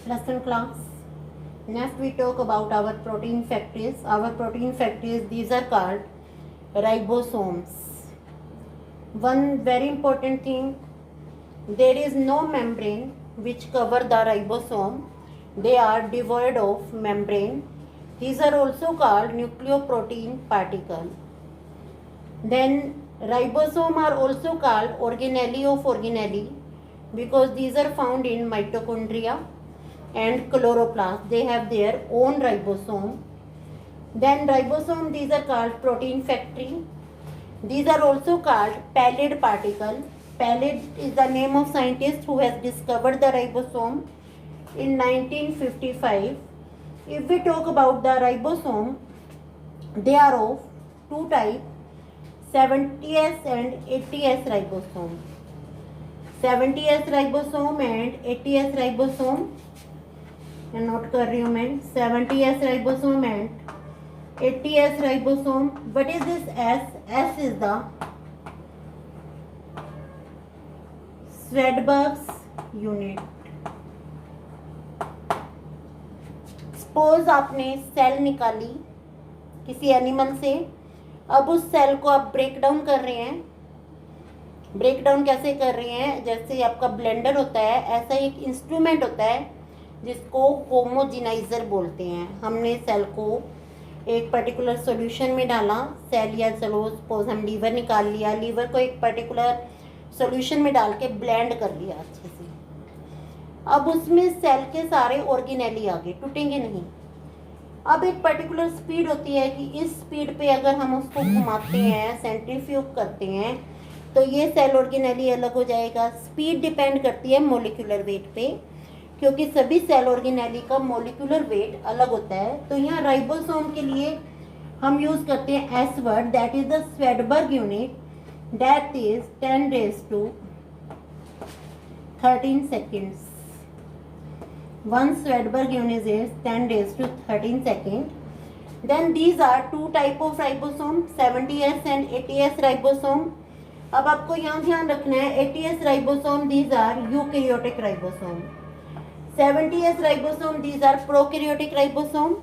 lesson class. Next we talk about our protein factories. Our protein factories, these are called ribosomes. One very important thing, there is no membrane which cover the ribosome. They are devoid of membrane. These are also called nucleoprotein particle. Then ribosome are also called organelle of organelle because these are found in mitochondria and chloroplast. They have their own ribosome. Then ribosome, these are called protein factory. These are also called pallid particle. Pallid is the name of scientist who has discovered the ribosome in 1955. If we talk about the ribosome, they are of two types, 70S and 80S ribosome. 70S ribosome and 80S ribosome. मैं note कर रही हूँ मैं 70S ribosome and 80S ribosome. What is this S? S is the Swedberg's unit. Suppose आपने cell निकाली किसी animal से, अब उस सेल को आप ब्रेक डाउन कर रहे हैं. ब्रेक डाउन कैसे कर रहे हैं? जैसे आपका ब्लेंडर होता है, ऐसा एक इंस्ट्रूमेंट होता है जिसको होमोजिनाइजर बोलते हैं. हमने सेल को एक पर्टिकुलर सॉल्यूशन में डाला, सेल या चलो सपोज हम लीवर निकाल लिया, लीवर को एक पर्टिकुलर सॉल्यूशन में डाल के ब्लेंड कर लिया अच्छे से. अब उसमें सेल के सारे ऑर्गेनेली आ गए, टूटेंगे नहीं. अब एक पर्टिकुलर स्पीड होती है कि इस स्पीड पे अगर हम उसको घुमाते हैं, सेंट्रीफ्यूग करते हैं, तो ये सेल ऑर्गेनेली अलग हो जाएगा. स्पीड डिपेंड करती है मोलिकुलर वेट पे, क्योंकि सभी सेल ऑर्गेनेली का मोलिकुलर वेट अलग होता है. तो यहाँ राइबोसोम के लिए हम यूज करते हैं S word, that is the Svedberg unit, that is 10⁻13 seconds. One Swedberg unit is 10⁻13 seconds. Then these are two type of ribosome, 70S and 80S ribosome. अब आपको यहाँ ध्यान रखना है 80S ribosome, these are eukaryotic ribosome. 70S ribosome, these are prokaryotic ribosome.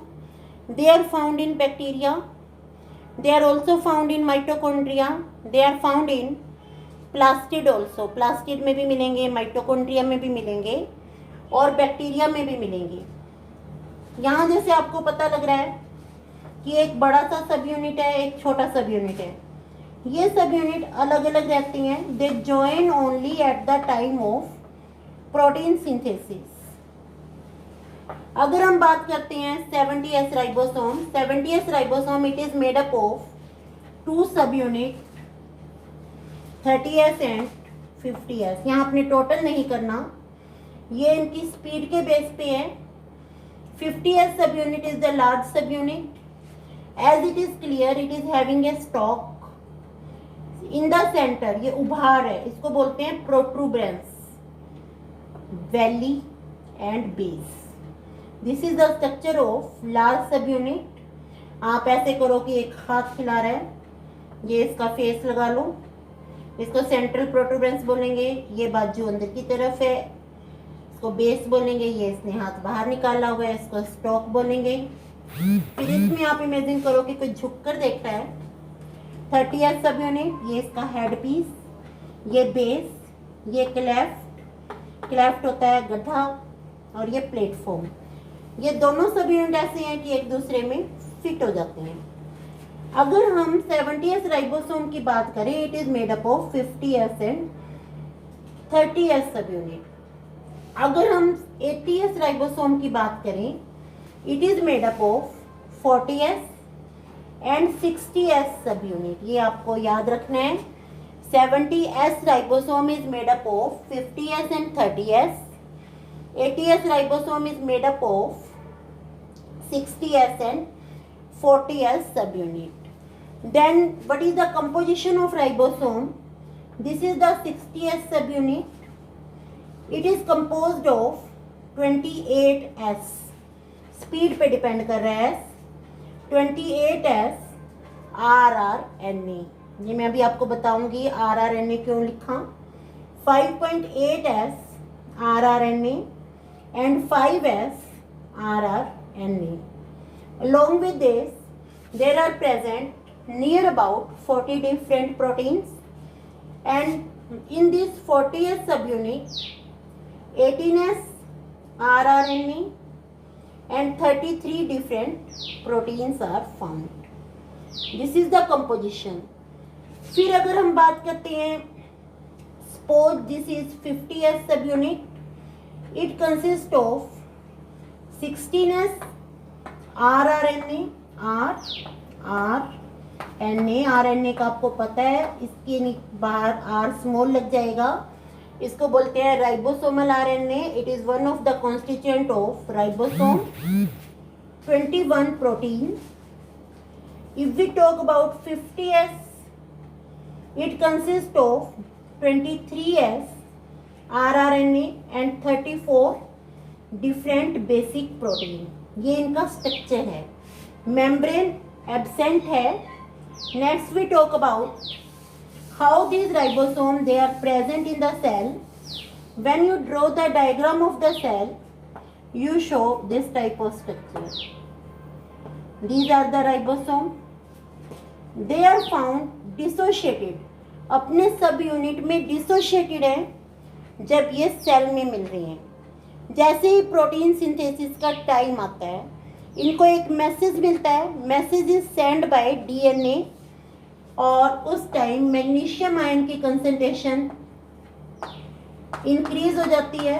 They are found in bacteria. They are also found in mitochondria. They are found in plastid also. plastid में भी मिलेंगे, mitochondria में भी मिलेंगे और bacteria में भी मिलेंगे. यहाँ जैसे आपको पता लग रहा है कि एक बड़ा सा सब यूनिट है, एक छोटा सब यूनिट है. ये सब यूनिट अलग अलग रहती हैं. They join only at the time of protein synthesis. अगर हम बात करते हैं 70S ribosome, 70S ribosome it is made up of two sub unit 30S and 50S. यहाँ आपने टोटल नहीं करना, ये इनकी स्पीड के बेस पे है. 50S subunit is the large सब unit. As it is clear, it is having a stalk in the centre. ये उभार है, इसको बोलते हैं protuberance, valley and base. This is the structure of large सब यूनिट. आप ऐसे करो कि एक हाथ खिला रहा है, ये इसका फेस लगा लो, इसको सेंट्रल प्रोट्रूबरेंस बोलेंगे. ये बाजू अंदर की तरफ है, इसको बेस बोलेंगे. ये इसने हाथ बाहर निकाला हुआ है, इसको स्टॉक बोलेंगे. फिर इसमें आप इमेजिन करो कि कोई झुककर देख रहा है. 30S सब यूनिट, ये इसका हेड पीस, ये बेस, ये क्लेफ्ट, क्लेफ्ट होता है गड्ढा, और ये प्लेटफॉर्म. ये दोनों सब यूनिट ऐसे हैं कि एक दूसरे में फिट हो जाते हैं. अगर हम 70S राइबोसोम की बात करें, it is made up of 50S and 30S सब यूनिट. अगर हम 80S राइबोसोम की बात करें, it is made up of 40S and 60S सब यूनिट. ये आपको याद रखना है. 70S ribosome is made up of 50S and 30S. 80S ribosome is made up of 60S and 40S subunit. Then what is the composition of ribosome? This is the 60S subunit. It is composed of 28S. Speed पे depend कर रहा है. 28S RRNA. ये मैं अभी आपको बताऊंगी RRNA क्यों लिखा. 5.8S RRNA, and 5s rRNA. Along with this, there are present near about 40 different proteins, and in this 40s subunit, 18s rRNA and 33 different proteins are found. This is the composition. फिर अगर हम बात करते हैं, suppose this is 50s subunit, it consists of 16s rRNA, RNA का आपको पता है, इसके बाहर R स्मॉल लग जाएगा, इसको बोलते हैं ribosomal RNA. It is one of the constituent of ribosome. 21 protein. If we talk about 50s, it consists of 23s rRNA and 34 different basic protein. ये इनका स्ट्रक्चर है. मेम्ब्रेन एब्सेंट है. Next we talk about how these ribosomes they are present in the cell. When you draw the diagram of the cell, you show this type of structure. These are the ribosome. They are found dissociated. अपने सब unit में dissociated है जब ये cell में मिल रही हैं. जैसे ही प्रोटीन सिंथेसिस का टाइम आता है, इनको एक मैसेज मिलता है. Message is send bye DNA, और उस टाइम मैग्नीशियम आयन की कंसंट्रेशन इंक्रीज हो जाती है.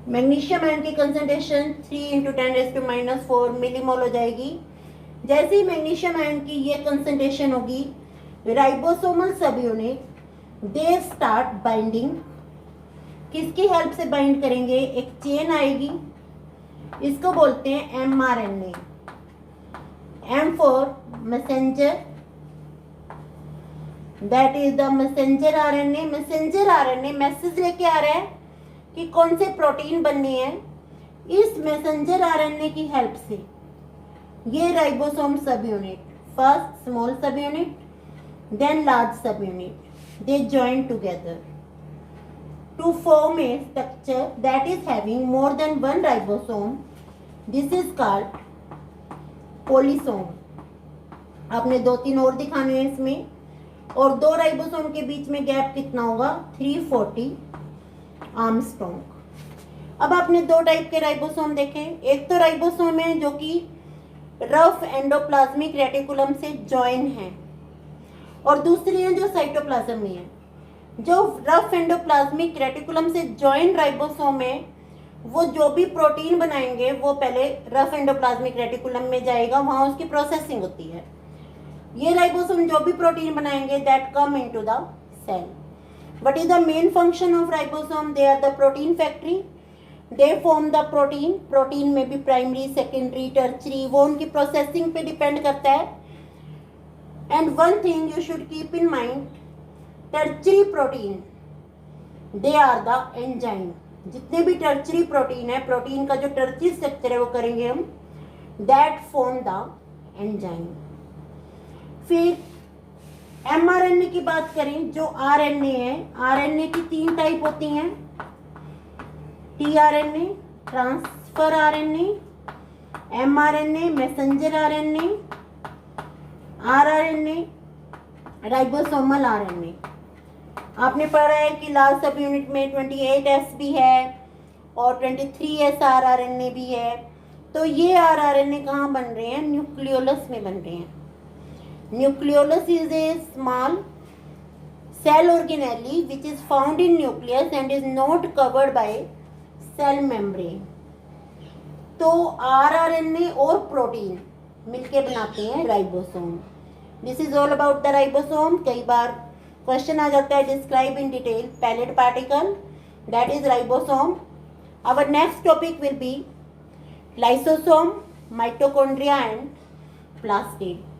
मैग्नीशियम आयन की कंसंट्रेशन 3 × 10⁻⁻⁴ मिलीमोल हो जाएगी. जैसे ही मैग्नीशियम आयन की ये कंसंट्रेशन होगी, राइबोसोमल सब यूनिट दे स्टार्ट बाइंडिंग. किसकी हेल्प से बाइंड करेंगे? एक चेन आएगी, इसको बोलते हैं mRNA. M for messenger, that is the messenger RNA. messenger RNA message लेके आ रहा है कि कौन से प्रोटीन बननी है. इस मैसेंजर RNA की हेल्प से ये ribosome sub unit, first small sub unit then large सब unit, they join together to form a structure that is having more than one ribosome. This is called पोलिसोम. आपने 2-3 और दिखाने हैं इसमें, और 2 राइबोसोम के बीच में गैप कितना होगा? 340 आर्मस्ट्रॉन्ग. अब आपने 2 टाइप के राइबोसोम देखे. एक तो राइबोसोम है जो कि रफ एंडोप्लाज्मिक रेटिकुलम से जॉइन है, और दूसरी है जो साइटोप्लाज्म में है. जो रफ एंडोप्लाज्मिक रेटिकुलम से जॉइन राइबोसोम है, वो जो भी प्रोटीन बनाएंगे वो पहले रफ एंडोप्लाज्मिक रेटिकुलम में जाएगा, वहाँ उसकी प्रोसेसिंग होती है. ये राइबोसोम जो भी प्रोटीन बनाएंगे that come into the cell. What is the main function of ribosome? They are the protein factory. They form the protein. Protein में भी प्राइमरी, सेकेंडरी, टर्चरी, वो उनकी प्रोसेसिंग पे डिपेंड करता है. And one thing you should keep in mind, tertiary protein they are the enzyme. जितने भी tertiary protein है, प्रोटीन का जो टर्चरी स्ट्रक्चर है वो करेंगे हम, दैट फॉर्म द एंजाइम. फिर एमआरएनए की बात करें, जो आरएनए है, आरएनए की 3 टाइप होती हैं. TRNA, transfer RNA, mRNA, messenger RNA, rRNA, ribosomal RNA. आपने पढ़ा है कि लास्ट सब यूनिट में 28S भी है और 23S rRNA भी है. तो ये rRNA कहाँ बन रहे हैं? न्यूक्लियोलस में बन रहे हैं. Nucleolus is a small cell organelle which is found in nucleus and is not covered by cell membrane. तो rRNA और प्रोटीन मिलके बनाते हैं ribosome. This is all about the ribosome. कई बार क्वेश्चन आ जाता है, describe in detail Palade particle, that is ribosome. Our next topic will be lysosome, mitochondria and plastid.